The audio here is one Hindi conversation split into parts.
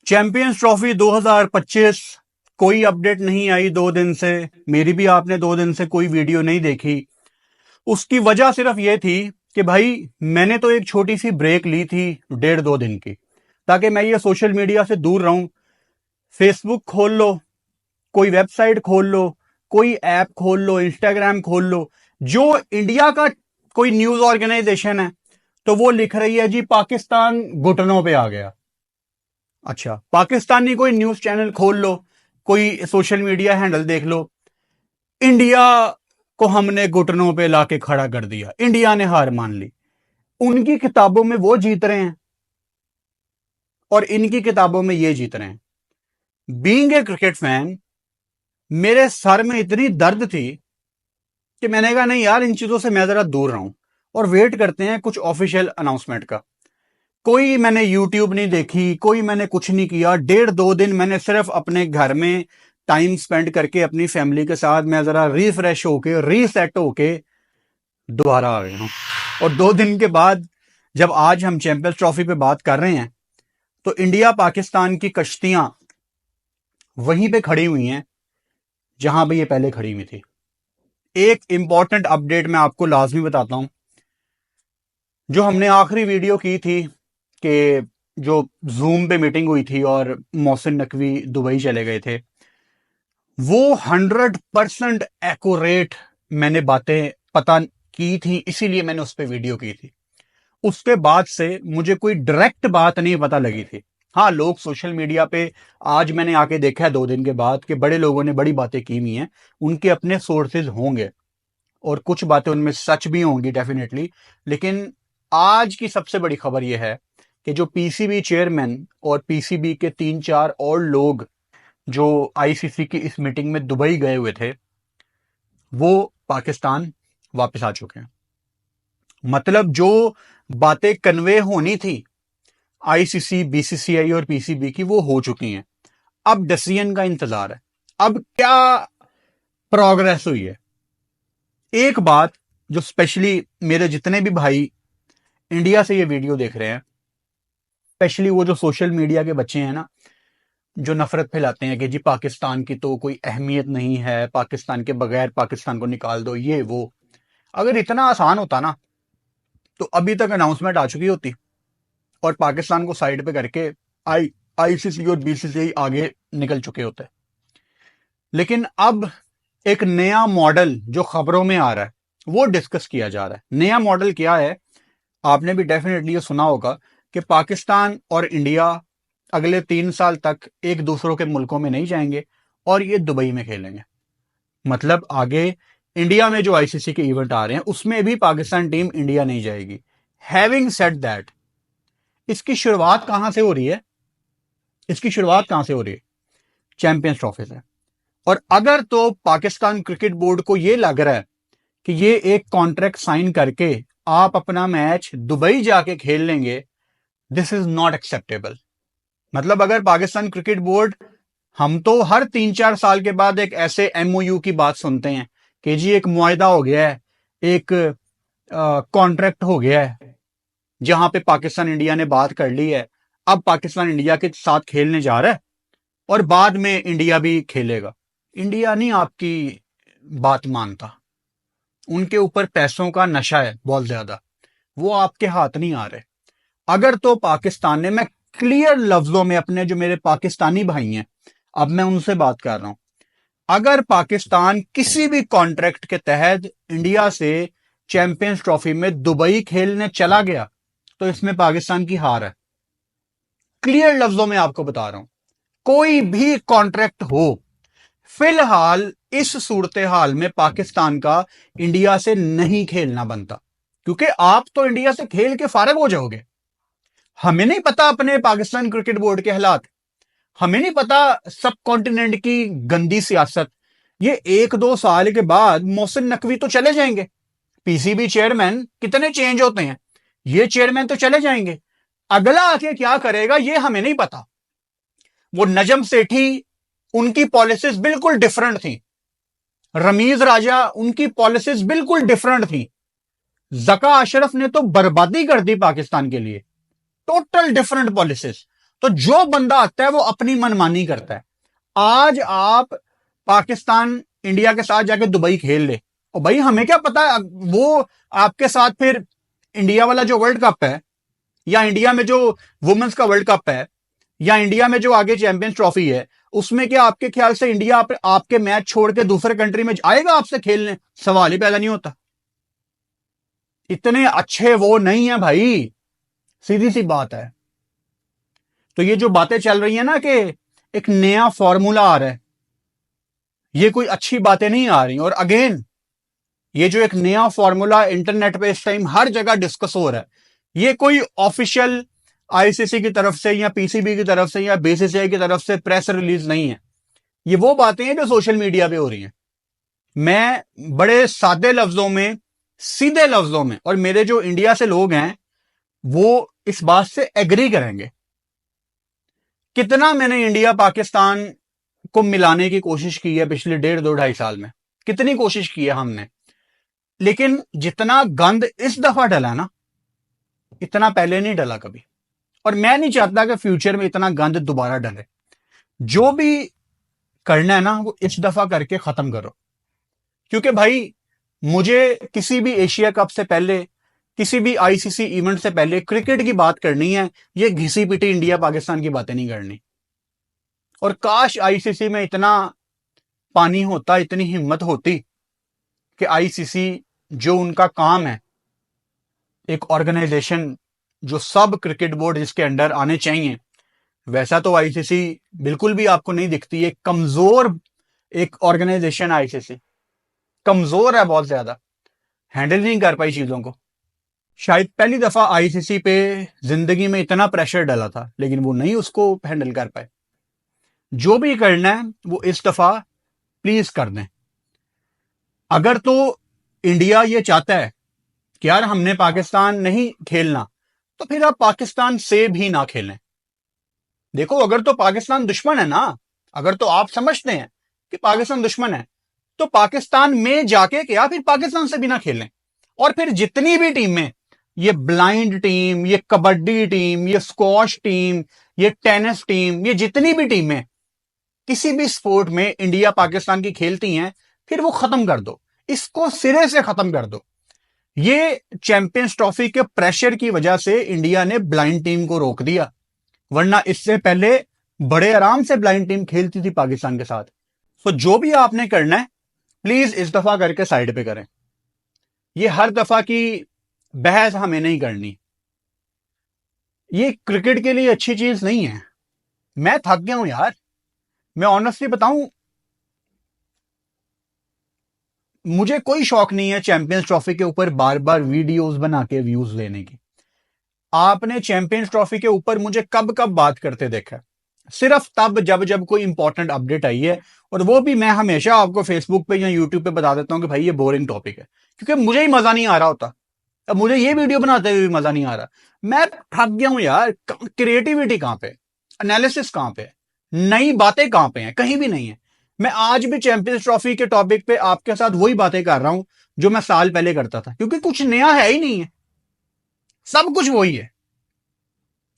चैंपियंस ट्रॉफी 2025 कोई अपडेट नहीं आई 2 दिन से। मेरी भी आपने 2 दिन से कोई वीडियो नहीं देखी। उसकी वजह सिर्फ यह थी कि भाई मैंने तो एक छोटी सी ब्रेक ली थी 1.5-2 दिन की, ताकि मैं ये सोशल मीडिया से दूर रहूं। फेसबुक खोल लो, कोई वेबसाइट खोल लो, कोई ऐप खोल लो, इंस्टाग्राम खोल लो, जो इंडिया का कोई न्यूज ऑर्गेनाइजेशन है तो वो लिख रही है जी पाकिस्तान घुटनों पे आ गया। अच्छा, पाकिस्तानी कोई न्यूज चैनल खोल लो, कोई सोशल मीडिया हैंडल देख लो, इंडिया को हमने घुटनों पे लाके खड़ा कर दिया, इंडिया ने हार मान ली। उनकी किताबों में वो जीत रहे हैं और इनकी किताबों में ये जीत रहे हैं। बीइंग ए क्रिकेट फैन, मेरे सर में इतनी दर्द थी कि मैंने कहा नहीं यार, इन चीजों से मैं जरा दूर रहूं और वेट करते हैं कुछ ऑफिशियल अनाउंसमेंट का। कोई मैंने यूट्यूब नहीं देखी, कोई मैंने कुछ नहीं किया। 1.5-2 दिन मैंने सिर्फ अपने घर में टाइम स्पेंड करके अपनी फैमिली के साथ मैं जरा रिफ्रेश होके रीसेट होके दोबारा आ गया हूं। और 2 दिन के बाद जब आज हम चैंपियंस ट्रॉफी पे बात कर रहे हैं तो इंडिया पाकिस्तान की कश्तियां वहीं पे खड़ी हुई हैं जहां पे ये पहले खड़ी हुई थी। एक इंपॉर्टेंट अपडेट मैं आपको लाजमी बताता हूं। जो हमने आखिरी वीडियो की थी कि जो जूम पे मीटिंग हुई थी और मोहसिन नकवी दुबई चले गए थे, वो 100% एक्यूरेट मैंने बातें पता की थी, इसीलिए मैंने उस पर वीडियो की थी। उसके बाद से मुझे कोई डायरेक्ट बात नहीं पता लगी थी। हाँ, लोग सोशल मीडिया पे आज मैंने आके देखा है 2 दिन के बाद कि बड़े लोगों ने बड़ी बातें की हुई हैं, उनके अपने सोर्सेज होंगे और कुछ बातें उनमें सच भी होंगी डेफिनेटली। लेकिन आज की सबसे बड़ी खबर यह है कि जो पीसीबी चेयरमैन और पीसीबी के 3-4 और लोग जो आईसीसी की इस मीटिंग में दुबई गए हुए थे, वो पाकिस्तान वापस आ चुके हैं। मतलब जो बातें कन्वे होनी थी आईसीसी, बीसीसीआई और पीसीबी की, वो हो चुकी हैं। अब डिसीजन का इंतजार है। अब क्या प्रोग्रेस हुई है? एक बात जो स्पेशली मेरे जितने भी भाई इंडिया से ये वीडियो देख रहे हैं, स्पेशली वो जो सोशल मीडिया के बच्चे हैं ना, जो नफरत फैलाते हैं कि जी पाकिस्तान की तो कोई अहमियत नहीं है, पाकिस्तान के बगैर पाकिस्तान को निकाल दो, ये वो। अगर इतना आसान होता ना तो अभी तक अनाउंसमेंट आ चुकी होती और पाकिस्तान को साइड पे करके आईसीसी और बीसीसीआई आगे निकल चुके होते। लेकिन अब एक नया मॉडल जो खबरों में आ रहा है वो डिस्कस किया जा रहा है। नया मॉडल क्या है? आपने भी डेफिनेटली ये सुना होगा कि पाकिस्तान और इंडिया अगले 3 साल तक एक दूसरों के मुल्कों में नहीं जाएंगे और ये दुबई में खेलेंगे। मतलब आगे इंडिया में जो आईसीसी के इवेंट आ रहे हैं उसमें भी पाकिस्तान टीम इंडिया नहीं जाएगी। हैविंग सेड दैट, इसकी शुरुआत कहां से हो रही है? इसकी शुरुआत कहां से हो रही है? चैंपियंस ट्रॉफी से। और अगर तो पाकिस्तान क्रिकेट बोर्ड को यह लग रहा है कि ये एक कॉन्ट्रैक्ट साइन करके आप अपना मैच दुबई जाके खेल लेंगे, दिस इज नॉट एक्सेप्टेबल। मतलब अगर पाकिस्तान क्रिकेट बोर्ड, हम तो हर 3-4 साल के बाद एक ऐसे एमओयू की बात सुनते हैं कि जी एक मुआहदा हो गया है, एक कॉन्ट्रैक्ट हो गया है जहां पे पाकिस्तान इंडिया ने बात कर ली है, अब पाकिस्तान इंडिया के साथ खेलने जा रहा है और बाद में इंडिया भी खेलेगा। इंडिया नहीं आपकी बात मानता, उनके ऊपर पैसों का नशा है बहुत ज्यादा, वो आपके हाथ नहीं आ रहे। अगर तो पाकिस्तान ने, मैं क्लियर लफ्जों में अपने जो मेरे पाकिस्तानी भाई हैं, अब मैं उनसे बात कर रहा हूं, अगर पाकिस्तान किसी भी कॉन्ट्रैक्ट के तहत इंडिया से चैंपियंस ट्रॉफी में दुबई खेलने चला गया तो इसमें पाकिस्तान की हार है। क्लियर लफ्जों में आपको बता रहा हूं, कोई भी कॉन्ट्रैक्ट हो, फिलहाल इस सूरत हाल में पाकिस्तान का इंडिया से नहीं खेलना बनता, क्योंकि आप तो इंडिया से खेल के फारग हो जाओगे। हमें नहीं पता अपने पाकिस्तान क्रिकेट बोर्ड के हालात, हमें नहीं पता सब कॉन्टिनेंट की गंदी सियासत। ये 1-2 साल के बाद मोहसिन नकवी तो चले जाएंगे। पीसीबी चेयरमैन कितने चेंज होते हैं, ये चेयरमैन तो चले जाएंगे। अगला आके क्या करेगा ये हमें नहीं पता। वो नजम सेठी, उनकी पॉलिसीज बिल्कुल डिफरेंट थी। रमीज राजा, उनकी पॉलिसीज बिल्कुल डिफरेंट थी। जका अशरफ ने तो बर्बादी कर दी पाकिस्तान के लिए, टोटल डिफरेंट पॉलिसीज। तो जो बंदा आता है वो अपनी मनमानी करता है। आज आप पाकिस्तान इंडिया के साथ जाके दुबई खेल ले, और भाई हमें क्या पता है वो आपके साथ फिर इंडिया वाला जो वर्ल्ड कप है, या इंडिया में जो वुमेन्स का वर्ल्ड कप है, या इंडिया में जो आगे चैंपियंस ट्रॉफी है, उसमें क्या आपके ख्याल से इंडिया आपके मैच छोड़ के दूसरे कंट्री में आएगा आपसे खेलने? सवाल ही पैदा नहीं होता। इतने अच्छे वो नहीं है भाई, सीधी सी बात है। तो ये जो बातें चल रही है ना कि एक नया फॉर्मूला आ रहा है, ये कोई अच्छी बातें नहीं आ रही। और अगेन ये जो एक नया फॉर्मूला इंटरनेट पे इस टाइम हर जगह डिस्कस हो रहा है, ये कोई ऑफिशियल आईसीसी की तरफ से या पीसीबी की तरफ से या बीसीसीआई की तरफ से प्रेस रिलीज नहीं है। ये वो बातें हैं जो सोशल मीडिया पे हो रही हैं। मैं बड़े सादे लफ्जों में, सीधे लफ्जों में, और मेरे जो इंडिया से लोग हैं वो इस बात से एग्री करेंगे। कितना मैंने इंडिया पाकिस्तान को मिलाने की कोशिश की है पिछले 1.5-2-2.5 साल में, कितनी कोशिश की है हमने, लेकिन जितना गंद इस दफा डला ना, इतना पहले नहीं डला कभी। और मैं नहीं चाहता कि फ्यूचर में इतना गंद दोबारा डले। जो भी करना है ना वो इस दफा करके खत्म करो। क्योंकि भाई मुझे किसी भी एशिया कप से पहले, किसी भी आईसीसी इवेंट से पहले क्रिकेट की बात करनी है, ये घिसी पिटी इंडिया पाकिस्तान की बातें नहीं करनी। और काश आईसीसी में इतना पानी होता, इतनी हिम्मत होती कि आईसीसी जो उनका काम है, एक ऑर्गेनाइजेशन जो सब क्रिकेट बोर्ड जिसके अंडर आने चाहिए, वैसा तो आईसीसी बिल्कुल भी आपको नहीं दिखती। एक कमजोर एक ऑर्गेनाइजेशन आईसीसी, कमजोर है बहुत ज्यादा, हैंडल नहीं कर पाई चीजों को। शायद पहली दफा आईसीसी पे जिंदगी में इतना प्रेशर डाला था, लेकिन वो नहीं उसको हैंडल कर पाए। जो भी करना है वो इस दफा प्लीज कर दें। अगर तो इंडिया ये चाहता है कि यार हमने पाकिस्तान नहीं खेलना, तो फिर आप पाकिस्तान से भी ना खेलें। देखो अगर तो पाकिस्तान दुश्मन है ना, अगर तो आप समझते हैं कि पाकिस्तान दुश्मन है, तो पाकिस्तान में जाके क्या फिर पाकिस्तान से भी ना खेलें। और फिर जितनी भी टीमें, ये ब्लाइंड टीम, ये कबड्डी टीम, ये स्क्वॉश टीम, ये टेनिस टीम, ये जितनी भी टीमें किसी भी स्पोर्ट में इंडिया पाकिस्तान की खेलती हैं, फिर वो खत्म कर दो, इसको सिरे से खत्म कर दो। ये चैंपियंस ट्रॉफी के प्रेशर की वजह से इंडिया ने ब्लाइंड टीम को रोक दिया, वरना इससे पहले बड़े आराम से ब्लाइंड टीम खेलती थी पाकिस्तान के साथ। तो जो भी आपने करना है प्लीज इस दफा करके साइड पे करें। ये हर दफा की बहस हमें नहीं करनी, ये क्रिकेट के लिए अच्छी चीज नहीं है। मैं थक गया हूं यार, मैं ऑनेस्टली बताऊं, मुझे कोई शौक नहीं है चैंपियंस ट्रॉफी के ऊपर बार बार वीडियोस बना के व्यूज लेने की। आपने चैंपियंस ट्रॉफी के ऊपर मुझे कब कब बात करते देखा है? सिर्फ तब जब जब कोई इंपॉर्टेंट अपडेट आई है, और वो भी मैं हमेशा आपको फेसबुक पे या यूट्यूब पे बता देता हूं कि भाई ये बोरिंग टॉपिक है, क्योंकि मुझे ही मजा नहीं आ रहा होता। अब मुझे ये वीडियो बनाते हुए भी मजा नहीं आ रहा। मैं थक गया हूं यार, क्रिएटिविटी कहां पे, एनालिसिस कहां पे, नई बातें कहां पे हैं? कहीं भी नहीं है। मैं आज भी चैंपियंस ट्रॉफी के टॉपिक पे आपके साथ वही बातें कर रहा हूं जो मैं साल पहले करता था, क्योंकि कुछ नया है ही नहीं है, सब कुछ वही है।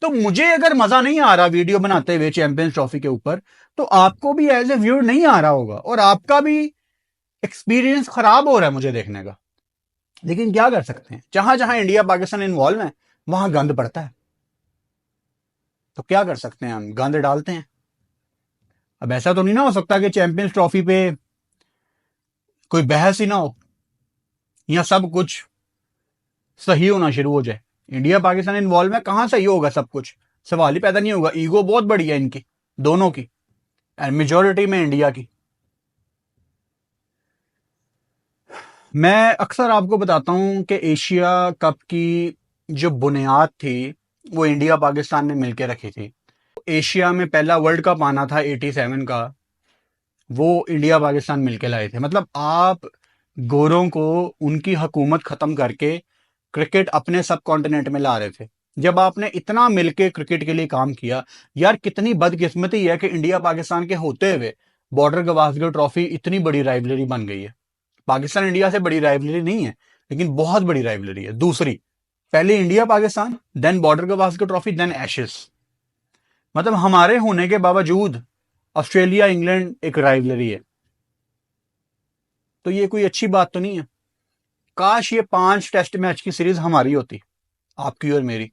तो मुझे अगर मजा नहीं आ रहा वीडियो बनाते हुए चैंपियंस ट्रॉफी के ऊपर, तो आपको भी एज ए व्यूअर नहीं आ रहा होगा, और आपका भी एक्सपीरियंस खराब हो रहा है मुझे देखने का। लेकिन क्या कर सकते हैं, जहां जहां इंडिया पाकिस्तान इन्वॉल्व है वहां गंद पड़ता है, तो क्या कर सकते हैं, हम गंद डालते हैं। अब ऐसा तो नहीं ना हो सकता कि चैंपियंस ट्रॉफी पे कोई बहस ही ना हो, या सब कुछ सही होना शुरू हो जाए। इंडिया पाकिस्तान इन्वॉल्व है, कहां सही होगा सब कुछ? सवाल ही पैदा नहीं होगा। ईगो बहुत बड़ी है इनकी दोनों की, एंड मेजोरिटी में इंडिया की। मैं अक्सर आपको बताता हूं कि एशिया कप की जो बुनियाद थी वो इंडिया पाकिस्तान ने मिलकर रखी थी। एशिया में पहला वर्ल्ड कप आना था 87 का, वो इंडिया पाकिस्तान मिलकर लाए थे। मतलब आप गोरों को उनकी हुकूमत खत्म करके क्रिकेट अपने सब कॉन्टिनेंट में ला रहे थे। जब आपने इतना मिलके क्रिकेट के लिए काम किया, यार कितनी बदकिस्मती है कि इंडिया पाकिस्तान के होते हुए बॉर्डर गवास्कर ट्रॉफी इतनी बड़ी राइवलरी बन गई है। पाकिस्तान इंडिया से बड़ी राइवलरी नहीं है, लेकिन बहुत बड़ी राइवलरी है दूसरी। पहले India Pakistan, then border Gavaskar trophy, then Ashes. मतलब हमारे होने के बावजूद ऑस्ट्रेलिया इंग्लैंड एक राइवलरी है, तो ये कोई अच्छी बात तो नहीं है। काश ये 5 टेस्ट मैच की सीरीज हमारी होती, आपकी और मेरी।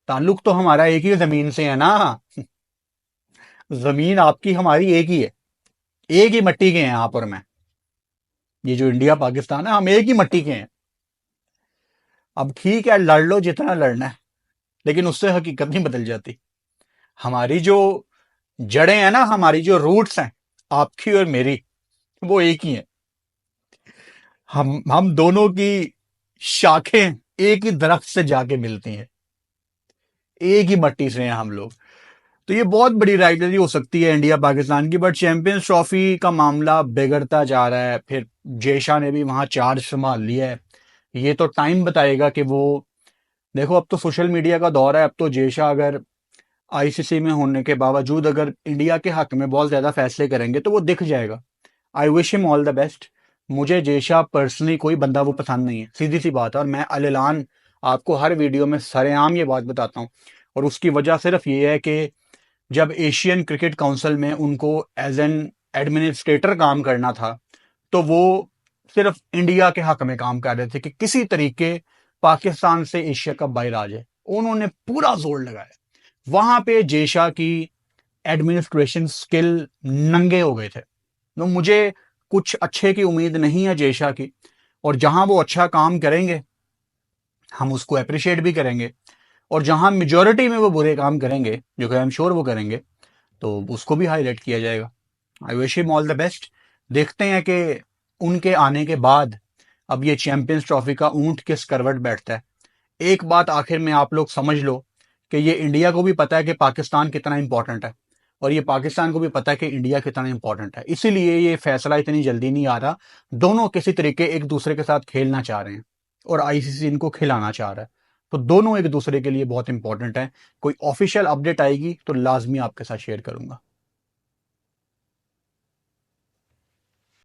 ताल्लुक तो हमारा एक ही जमीन से है ना। जमीन आपकी हमारी एक ही है, एक ही मिट्टी के हैं आप और मैं। ये जो इंडिया पाकिस्तान है, हम एक ही मिट्टी के हैं। अब ठीक है, लड़ लो जितना लड़ना है, लेकिन उससे हकीकत नहीं बदल जाती। हमारी जो जड़ें हैं ना, हमारी जो रूट्स हैं, आपकी और मेरी, वो एक ही है। हम दोनों की शाखें एक ही दरख्त से जाके मिलती हैं, एक ही मट्टी से हैं हम लोग। तो ये बहुत बड़ी राइवलरी हो सकती है इंडिया पाकिस्तान की। बट चैंपियंस ट्रॉफी का मामला बिगड़ता जा रहा है, फिर जेशा ने भी वहां चार्ज संभाल लिया है। ये तो टाइम बताएगा कि वो, देखो अब तो सोशल मीडिया का दौर है। अब तो जेशा अगर आईसीसी में होने के बावजूद अगर इंडिया के हक में बहुत ज्यादा फैसले करेंगे तो वो दिख जाएगा। I wish him all the best. मुझे जेशा पर्सनली कोई बंदा वो पसंद नहीं है, सीधी सी बात है। और मैं अलेलान आपको हर वीडियो में सरेआम ये बात बताता हूँ। और उसकी वजह सिर्फ ये है कि जब एशियन क्रिकेट काउंसिल में उनको एज एन एडमिनिस्ट्रेटर काम करना था, तो वो सिर्फ इंडिया के हक में काम कर रहे थे कि किसी तरीके पाकिस्तान से एशिया कप बाहर आ जाए। उन्होंने पूरा जोर लगाया। वहां पे जेशा की एडमिनिस्ट्रेशन स्किल नंगे हो गए थे। तो मुझे कुछ अच्छे की उम्मीद नहीं है जेशा की। और जहां वो अच्छा काम करेंगे हम उसको अप्रिशिएट भी करेंगे, और जहां मेजोरिटी में वो बुरे काम करेंगे, जो कि आई एम श्योर वो करेंगे, तो उसको भी हाईलाइट किया जाएगा। I wish him all the best. देखते हैं कि उनके आने के बाद अब ये चैंपियंस ट्रॉफी का ऊंट किस करवट बैठता है। एक बात आखिर में आप लोग समझ लो कि ये इंडिया को भी पता है कि पाकिस्तान कितना इंपॉर्टेंट है, और ये पाकिस्तान को भी पता है कि इंडिया कितना इंपॉर्टेंट है। इसीलिए ये फैसला इतनी जल्दी नहीं आ रहा। दोनों किसी तरीके एक दूसरे के साथ खेलना चाह रहे हैं, और आईसीसी इनको खिलाना चाह रहा है। तो दोनों एक दूसरे के लिए बहुत इंपॉर्टेंट है। कोई ऑफिशियल अपडेट आएगी तो लाजमी आपके साथ शेयर करूंगा।